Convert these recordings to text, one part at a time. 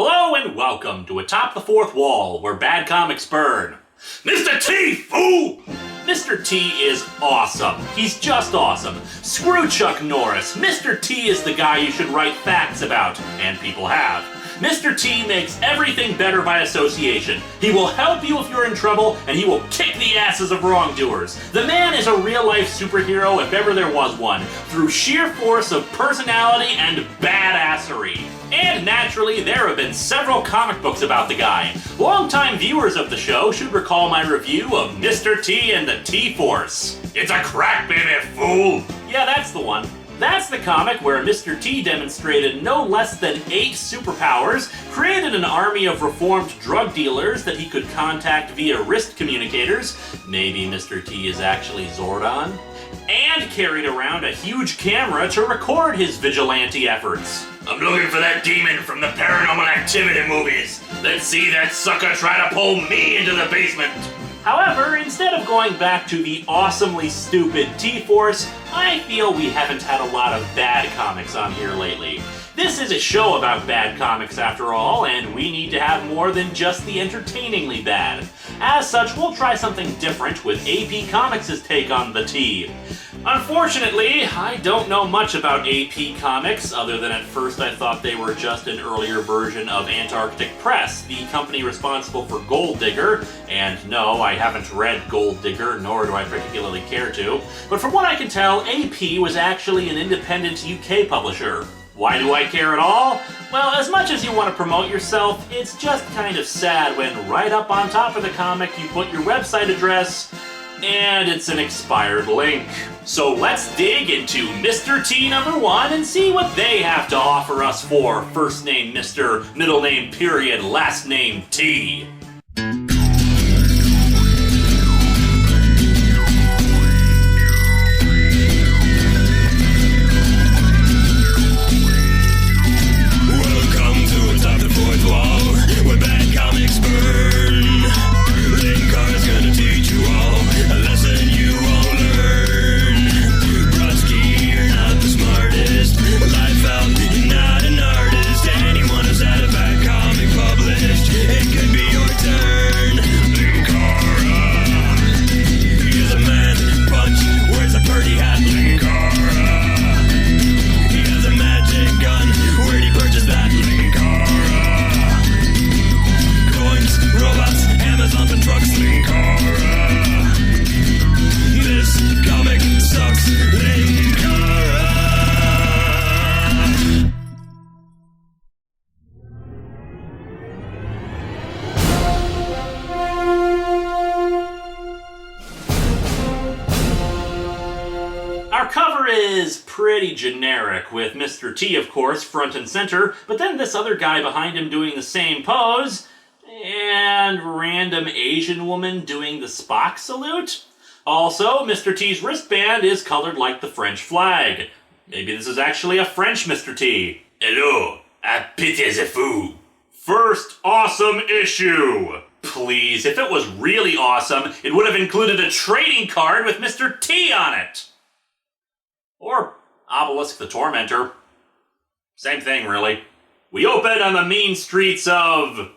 Hello and welcome to Atop the Fourth Wall, where bad comics burn. Mr. T, fool! Mr. T is awesome. He's just awesome. Screw Chuck Norris. Mr. T is the guy you should write facts about, and people have. Mr. T makes everything better by association. He will help you if you're in trouble, and he will kick the asses of wrongdoers. The man is a real-life superhero if ever there was one, through sheer force of personality and badassery. And naturally, there have been several comic books about the guy. Longtime viewers of the show should recall my review of Mr. T and the T-Force. It's a crack, baby, fool! Yeah, that's the one. That's the comic where Mr. T demonstrated no less than 8 superpowers, created an army of reformed drug dealers that he could contact via wrist communicators, maybe Mr. T is actually Zordon, and carried around a huge camera to record his vigilante efforts. I'm looking for that demon from the Paranormal Activity movies. Let's see that sucker try to pull me into the basement. However, instead of going back to the awesomely stupid T-Force, I feel we haven't had a lot of bad comics on here lately. This is a show about bad comics after all, and we need to have more than just the entertainingly bad. As such, we'll try something different with AP Comics' take on the T. Unfortunately, I don't know much about AP Comics, other than at first I thought they were just an earlier version of Antarctic Press, the company responsible for Gold Digger, and no, I haven't read Gold Digger, nor do I particularly care to, but from what I can tell, AP was actually an independent UK publisher. Why do I care at all? Well, as much as you want to promote yourself, it's just kind of sad when right up on top of the comic you put your website address, and it's an expired link. So let's dig into Mr. T number 1 and see what they have to offer us for first name Mr., middle name period, last name T. Welcome to Atop the Fourth Wall, where bad comics burn. Linkara's gonna teach you all a lesson you won't learn. Brodsky, you're not the smartest. Life out, you're not an artist. Anyone who's had a bad comic published, it could be your turn. Linkara, he's a man punch, wears a birdie hat. Linkara, he has a magic gun. Where'd he purchase that? Linkara, coins, robots, Amazon and trucks. Linkara, this comic sucks. Linkara. Our cover is pretty generic, with Mr. T, of course, front and center, but then this other guy behind him doing the same pose, and random Asian woman doing the Spock salute. Also, Mr. T's wristband is colored like the French flag. Maybe this is actually a French Mr. T. Hello, Atop the Fourth. First awesome issue! Please, if it was really awesome, it would have included a trading card with Mr. T on it. Or Obelisk the Tormentor. Same thing, really. We open on the mean streets of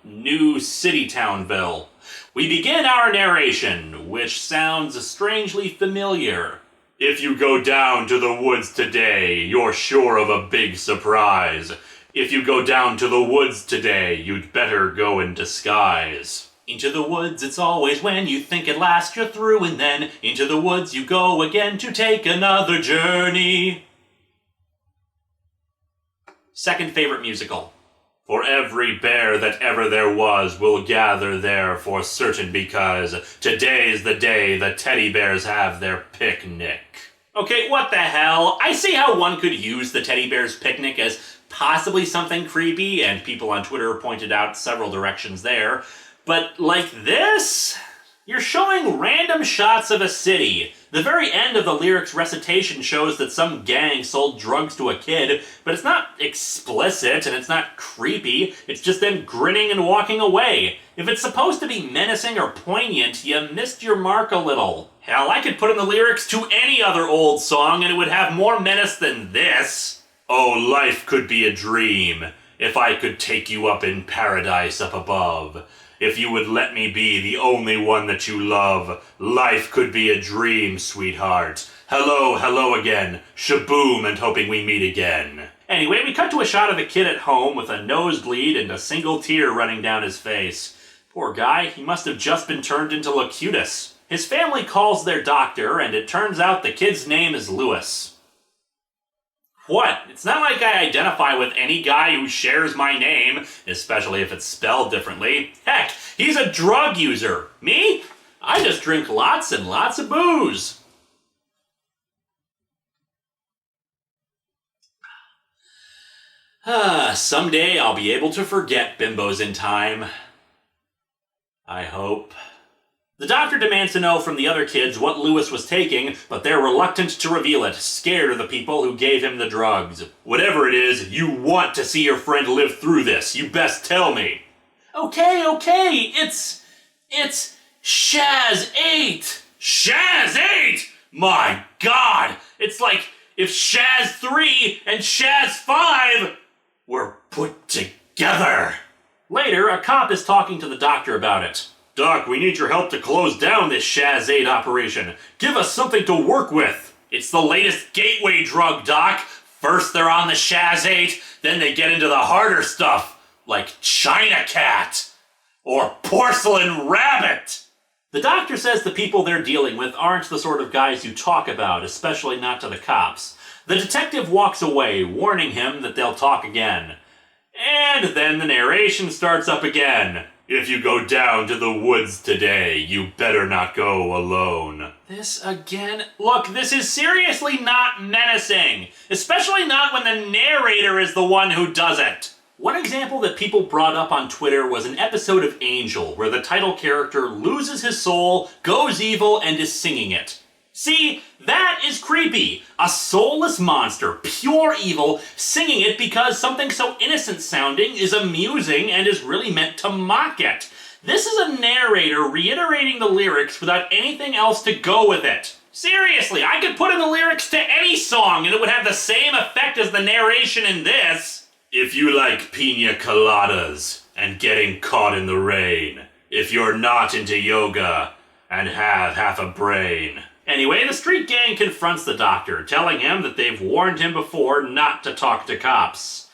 New City Townville. We begin our narration, which sounds strangely familiar. If you go down to the woods today, you're sure of a big surprise. If you go down to the woods today, you'd better go in disguise. Into the woods, it's always when you think at last you're through, and then into the woods you go again to take another journey. Second favorite musical. For every bear that ever there was will gather there for certain, because today's the day the teddy bears have their picnic. Okay, what the hell? I see how one could use the teddy bear's picnic as possibly something creepy, and people on Twitter pointed out several directions there. But like this? You're showing random shots of a city. The very end of the lyrics recitation shows that some gang sold drugs to a kid, but it's not explicit and it's not creepy. It's just them grinning and walking away. If it's supposed to be menacing or poignant, you missed your mark a little. Hell, I could put in the lyrics to any other old song and it would have more menace than this. Oh, life could be a dream. if I could take you up in paradise up above. If you would let me be the only one that you love, life could be a dream, sweetheart. Hello, hello again. Shaboom, and hoping we meet again. Anyway, we cut to a shot of the kid at home with a nosebleed and a single tear running down his face. Poor guy, he must have just been turned into Locutus. His family calls their doctor, and it turns out the kid's name is Lewis. What? It's not like I identify with any guy who shares my name, especially if it's spelled differently. Heck, he's a drug user. Me? I just drink lots and lots of booze. Someday I'll be able to forget bimbos in time. I hope. The doctor demands to know from the other kids what Lewis was taking, but they're reluctant to reveal it, scared of the people who gave him the drugs. Whatever it is, you want to see your friend live through this. You best tell me. Okay, it's Shaz 8. Shaz 8? My God! It's like if Shaz 3 and Shaz 5 were put together. Later, a cop is talking to the doctor about it. Doc, we need your help to close down this Shaz 8 operation. Give us something to work with. It's the latest gateway drug, Doc. First they're on the Shaz 8, then they get into the harder stuff, like China Cat or Porcelain Rabbit. The doctor says the people they're dealing with aren't the sort of guys you talk about, especially not to the cops. The detective walks away, warning him that they'll talk again. And then the narration starts up again. If you go down to the woods today, you better not go alone. This again? Look, this is seriously not menacing. Especially not when the narrator is the one who does it. One example that people brought up on Twitter was an episode of Angel, where the title character loses his soul, goes evil, and is singing it. See, that is creepy. A soulless monster, pure evil, singing it because something so innocent sounding is amusing and is really meant to mock it. This is a narrator reiterating the lyrics without anything else to go with it. Seriously, I could put in the lyrics to any song and it would have the same effect as the narration in this. If you like pina coladas and getting caught in the rain, if you're not into yoga and have half a brain. Anyway, the street gang confronts the doctor, telling him that they've warned him before not to talk to cops.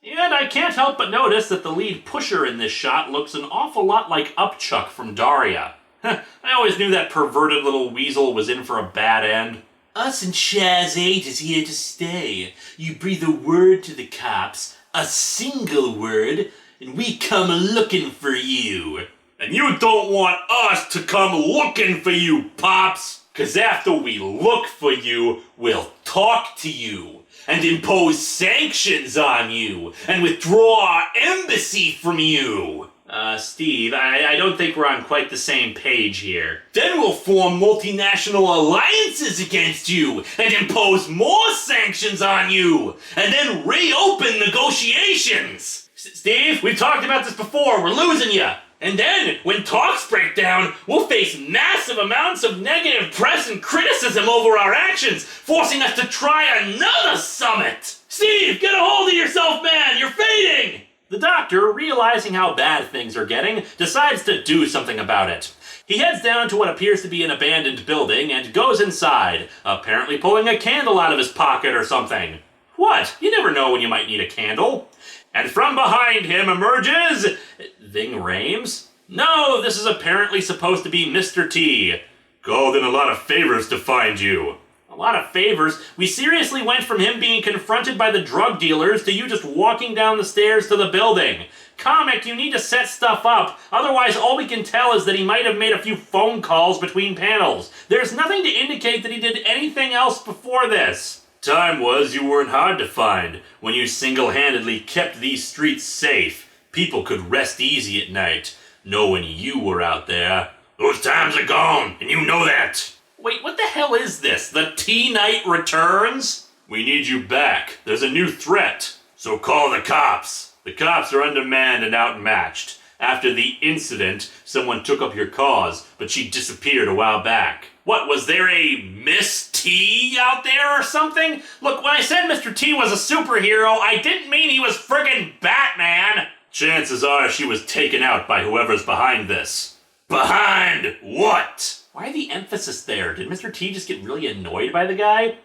And I can't help but notice that the lead pusher in this shot looks an awful lot like Upchuck from Daria. I always knew that perverted little weasel was in for a bad end. Us and Shaz 8 is here to stay. You breathe a word to the cops, a single word, and we come looking for you. And you don't want us to come looking for you, Pops! 'Cause after we look for you, we'll talk to you, and impose sanctions on you, and withdraw our embassy from you. Steve, I don't think we're on quite the same page here. Then we'll form multinational alliances against you, and impose more sanctions on you, and then reopen negotiations. Steve, we've talked about this before, we're losing you. And then, when talks break down, we'll face massive amounts of negative press and criticism over our actions, forcing us to try another summit! Steve, get a hold of yourself, man! You're fading! The doctor, realizing how bad things are getting, decides to do something about it. He heads down to what appears to be an abandoned building and goes inside, apparently pulling a candle out of his pocket or something. What? You never know when you might need a candle. And from behind him emerges... Ving Rhames? No, this is apparently supposed to be Mr. T. Called in a lot of favors to find you. A lot of favors? We seriously went from him being confronted by the drug dealers to you just walking down the stairs to the building. Comic, you need to set stuff up. Otherwise, all we can tell is that he might have made a few phone calls between panels. There's nothing to indicate that he did anything else before this. Time was you weren't hard to find. When you single-handedly kept these streets safe, people could rest easy at night, knowing you were out there. Those times are gone, and you know that. Wait, what the hell is this? The T-Night returns? We need you back. There's a new threat. So call the cops. The cops are undermanned and outmatched. After the incident, someone took up your cause, but she disappeared a while back. What, was there a Miss T out there or something? Look, when I said Mr. T was a superhero, I didn't mean he was friggin' Batman! Chances are she was taken out by whoever's behind this. Behind what? Why the emphasis there? Did Mr. T just get really annoyed by the guy?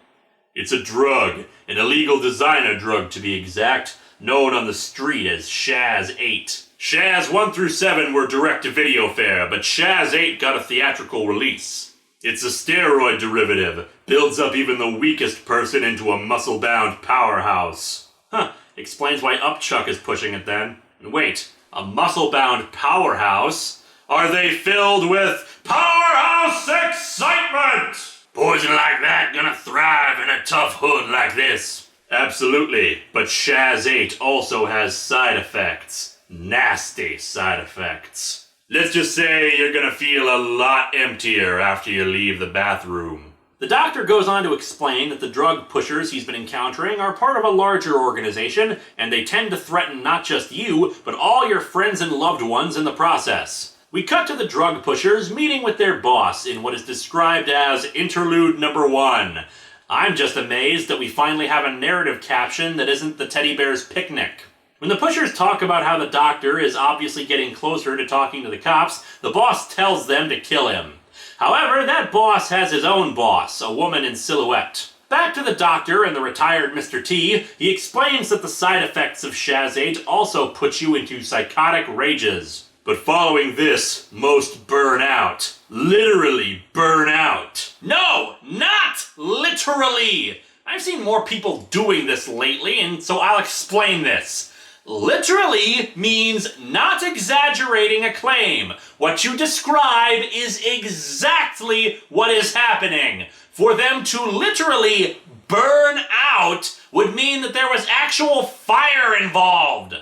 It's a drug, an illegal designer drug to be exact, known on the street as Shaz 8. Shaz 1 through 7 were direct-to-video fare, but Shaz 8 got a theatrical release. It's a steroid derivative, builds up even the weakest person into a muscle-bound powerhouse. Huh, explains why Upchuck is pushing it then. And wait, a muscle-bound powerhouse? Are they filled with powerhouse excitement? Poison like that gonna thrive in a tough hood like this. Absolutely, but Shaz 8 also has side effects. Nasty side effects. Let's just say you're gonna feel a lot emptier after you leave the bathroom. The doctor goes on to explain that the drug pushers he's been encountering are part of a larger organization, and they tend to threaten not just you, but all your friends and loved ones in the process. We cut to the drug pushers meeting with their boss in what is described as interlude number 1. I'm just amazed that we finally have a narrative caption that isn't the teddy bear's picnic. When the pushers talk about how the doctor is obviously getting closer to talking to the cops, the boss tells them to kill him. However, that boss has his own boss, a woman in silhouette. Back to the doctor and the retired Mr. T, he explains that the side effects of Shaz 8 also put you into psychotic rages. But following this, most burn out. Literally burn out. No, not literally! I've seen more people doing this lately, and so I'll explain this. Literally means not exaggerating a claim. What you describe is exactly what is happening. For them to literally burn out would mean that there was actual fire involved.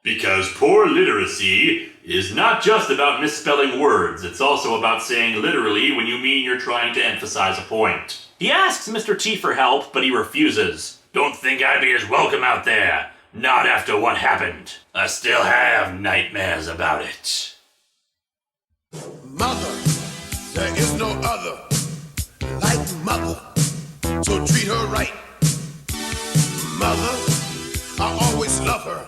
Because poor literacy is not just about misspelling words, it's also about saying literally when you mean you're trying to emphasize a point. He asks Mr. T for help, but he refuses. Don't think I'd be as welcome out there. Not after what happened. I still have nightmares about it. Mother, there is no other like mother, so treat her right. Mother, I always love her.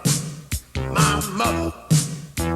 My mother,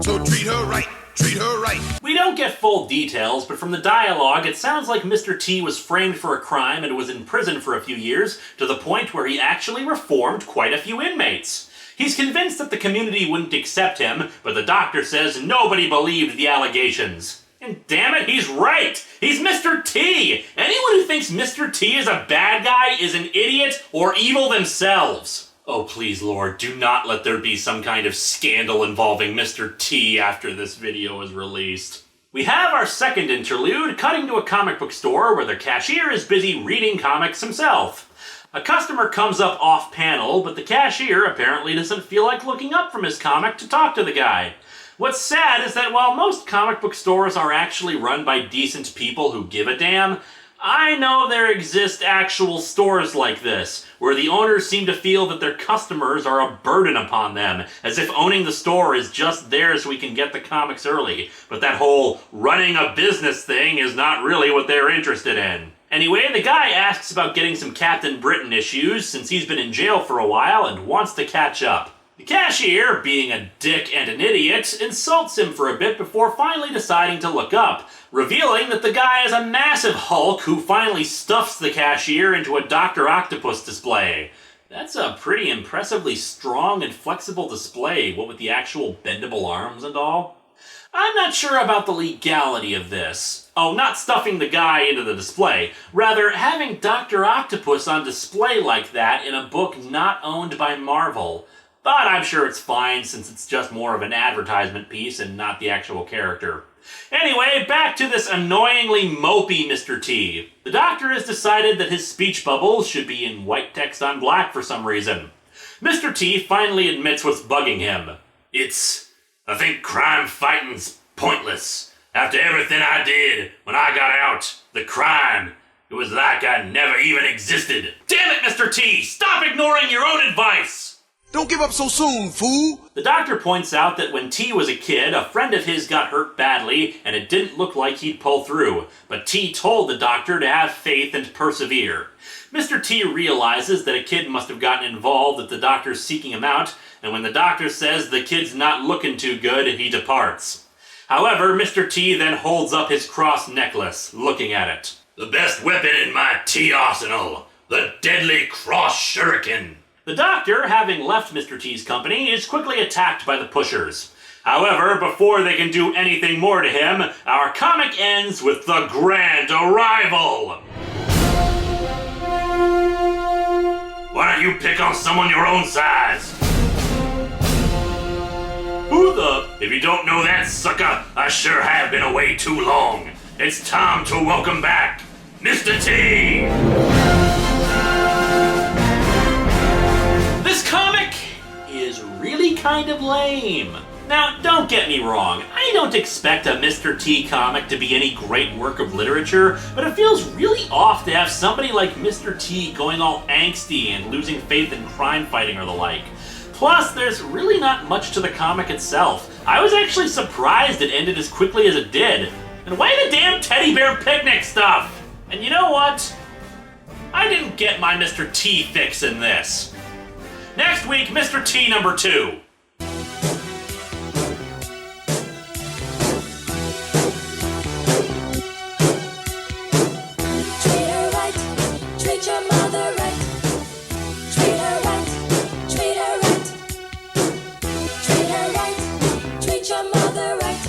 so treat her right, treat her right. We don't get full details, but from the dialogue, it sounds like Mr. T was framed for a crime and was in prison for a few years, to the point where he actually reformed quite a few inmates. He's convinced that the community wouldn't accept him, but the doctor says nobody believed the allegations. And damn it, he's right! He's Mr. T! Anyone who thinks Mr. T is a bad guy is an idiot or evil themselves. Oh, please, Lord, do not let there be some kind of scandal involving Mr. T after this video is released. We have our second interlude, cutting to a comic book store where the cashier is busy reading comics himself. A customer comes up off-panel, but the cashier apparently doesn't feel like looking up from his comic to talk to the guy. What's sad is that while most comic book stores are actually run by decent people who give a damn, I know there exist actual stores like this, where the owners seem to feel that their customers are a burden upon them, as if owning the store is just there so we can get the comics early, but that whole running a business thing is not really what they're interested in. Anyway, the guy asks about getting some Captain Britain issues since he's been in jail for a while and wants to catch up. The cashier, being a dick and an idiot, insults him for a bit before finally deciding to look up, revealing that the guy is a massive Hulk who finally stuffs the cashier into a Dr. Octopus display. That's a pretty impressively strong and flexible display, what with the actual bendable arms and all. I'm not sure about the legality of this. Oh, not stuffing the guy into the display. Rather, having Dr. Octopus on display like that in a book not owned by Marvel. But I'm sure it's fine since it's just more of an advertisement piece and not the actual character. Anyway, back to this annoyingly mopey Mr. T. The doctor has decided that his speech bubbles should be in white text on black for some reason. Mr. T finally admits what's bugging him. I think crime fighting's pointless. After everything I did when I got out, the crime, it was like I never even existed. Damn it, Mr. T! Stop ignoring your own advice! Don't give up so soon, fool. The doctor points out that when T was a kid, a friend of his got hurt badly, and it didn't look like he'd pull through. But T told the doctor to have faith and persevere. Mr. T realizes that a kid must have gotten involved, that the doctor's seeking him out, and when the doctor says the kid's not looking too good, he departs. However, Mr. T then holds up his cross necklace, looking at it. The best weapon in my T arsenal, the deadly cross shuriken. The doctor, having left Mr. T's company, is quickly attacked by the pushers. However, before they can do anything more to him, our comic ends with the grand arrival. Why don't you pick on someone your own size? Who the... If you don't know that, sucker, I sure have been away too long. It's time to welcome back Mr. T! This comic is really kind of lame. Now, don't get me wrong, I don't expect a Mr. T comic to be any great work of literature, but it feels really off to have somebody like Mr. T going all angsty and losing faith in crime fighting or the like. Plus, there's really not much to the comic itself. I was actually surprised it ended as quickly as it did. And why the damn teddy bear picnic stuff? And you know what? I didn't get my Mr. T fix in this. Next week, Mr. T number 2. Treat her right, treat your mother right. Treat her right, treat her right. Treat her right, treat your mother right.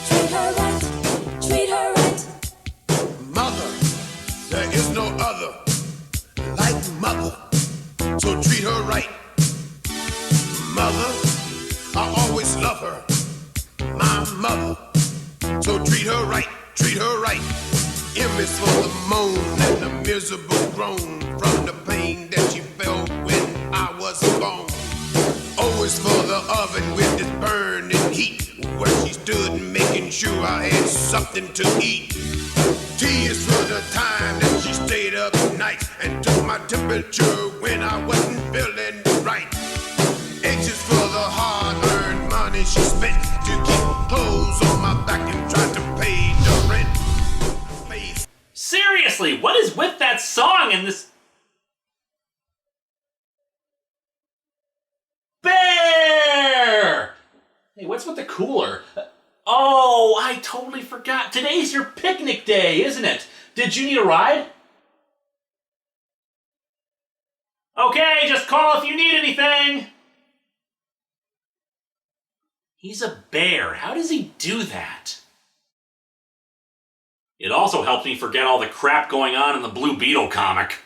Treat her right, treat her right. Mother, there is no other like mother, so treat her right. Mother, I always love her, my mother, so treat her right, treat her right. M is for the moan and the miserable groan from the pain that she felt when I was born. O is for the oven with its burning heat, where she stood making sure I had something to eat. T is for the time that she stayed up nights and took my temperature when I wasn't feeling right. H is for the hard-earned money she spent to keep clothes on my back and try to pay the rent. Seriously, what is with that song and this... Bear! Hey, what's with the cooler? Oh, I totally forgot. Today's your picnic day, isn't it? Did you need a ride? Okay, just call if you need anything. He's a bear. How does he do that? It also helped me forget all the crap going on in the Blue Beetle comic.